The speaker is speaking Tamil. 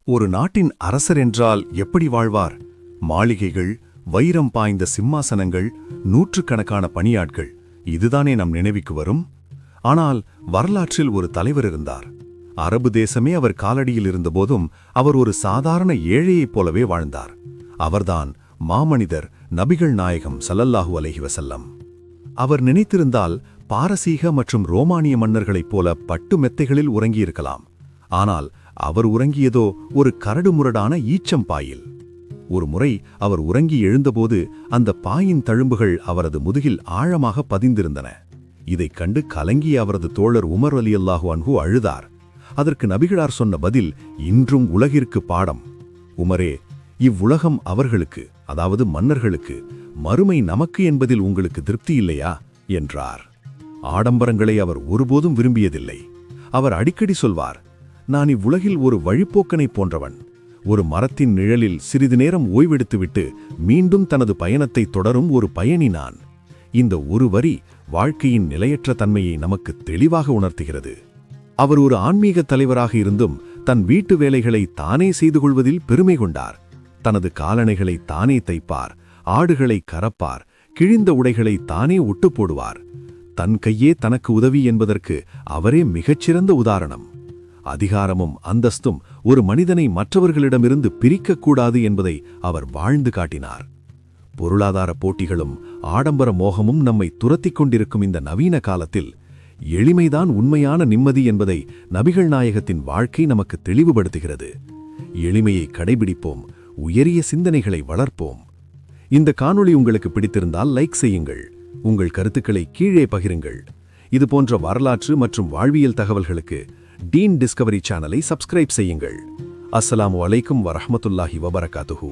ஒரு நாட்டின் அரசர் என்றால் எப்படி வாழ்வார்? மாளிகைகள், வைரம் பாய்ந்த சிம்மாசனங்கள், நூற்றுக்கணக்கான பணியாட்கள், இதுதானே நம் நினைவுக்கு வரும்? ஆனால் வரலாற்றில் ஒரு தலைவர் இருந்தார். அரபு தேசமே அவர் காலடியில் இருந்தபோதும் அவர் ஒரு சாதாரண ஏழையைப் போலவே வாழ்ந்தார். அவர்தான் மாமனிதர் நபிகள் நாயகம் ஸல்லல்லாஹு அலைஹி வஸல்லம். அவர் நினைத்திருந்தால் பாரசீக மற்றும் ரோமானிய மன்னர்களைப் போல பட்டு மெத்தைகளில் உறங்கியிருக்கலாம். ஆனால் அவர் உறங்கியதோ ஒரு கரடுமுரடான ஈச்சம்பாயில். ஒரு முறை அவர் உறங்கி எழுந்தபோது அந்த பாயின் தழும்புகள் அவரது முதுகில் ஆழமாக பதிந்திருந்தன. இதைக் கண்டு கலங்கிய அவரது தோழர் உமர் ரலியல்லாஹு அன்ஹு அழுதார். அதற்கு நபிகளார் சொன்ன பதில் இன்றும் உலகிற்கு பாடம். உமரே, இவ்வுலகம் அவர்களுக்கு, அதாவது மன்னர்களுக்கு, மறுமை நமக்கு என்பதில் உங்களுக்கு திருப்தி இல்லையா என்றார். ஆடம்பரங்களை அவர் ஒருபோதும் விரும்பியதில்லை. அவர் அடிக்கடி சொல்வார், நான் இவ்வுலகில் ஒரு வழிப்போக்கனைப் போன்றவன். ஒரு மரத்தின் நிழலில் சிறிது நேரம் ஓய்வெடுத்துவிட்டு மீண்டும் தனது பயணத்தை தொடரும் ஒரு பயணி நான். இந்த ஒரு வரி வாழ்க்கையின் நிலையற்ற தன்மையை நமக்கு தெளிவாக உணர்த்துகிறது. அவர் ஒரு ஆன்மீக தலைவராக இருந்தும் தன் வீட்டு வேலைகளை தானே செய்து கொள்வதில் பெருமை கொண்டார். தனது காலணைகளை தானே தைப்பார், ஆடுகளை கறப்பார், கிழிந்த உடைகளை தானே ஒட்டு போடுவார். தன் கையே தனக்கு உதவி என்பதற்கு அவரே மிகச்சிறந்த உதாரணம். அதிகாரமும் அந்தஸ்தும் ஒரு மனிதனை மற்றவர்களிடமிருந்து பிரிக்கக்கூடாது என்பதை அவர் வாழ்ந்து காட்டினார். பொருளாதார போட்டிகளும் ஆடம்பர மோகமும் நம்மை துரத்திக் கொண்டிருக்கும் இந்த நவீன காலத்தில் எளிமைதான் உண்மையான நிம்மதி என்பதை நபிகள் நாயகத்தின் வாழ்க்கை நமக்கு தெளிவுபடுத்துகிறது. எளிமையை கடைபிடிப்போம், உயரிய சிந்தனைகளை வளர்ப்போம். இந்த காணொளி உங்களுக்கு பிடித்திருந்தால் லைக் செய்யுங்கள். உங்கள் கருத்துக்களை கீழே பகிருங்கள். இதுபோன்ற வரலாற்று மற்றும் வாழ்வியல் தகவல்களுக்கு டீன் டிஸ்கவரி சேனலை சப்ஸ்கிரைப் செய்யுங்கள். அஸ்ஸலாமு அலைக்கும் வரஹ்மத்துல்லாஹி வபரகாத்துஹு.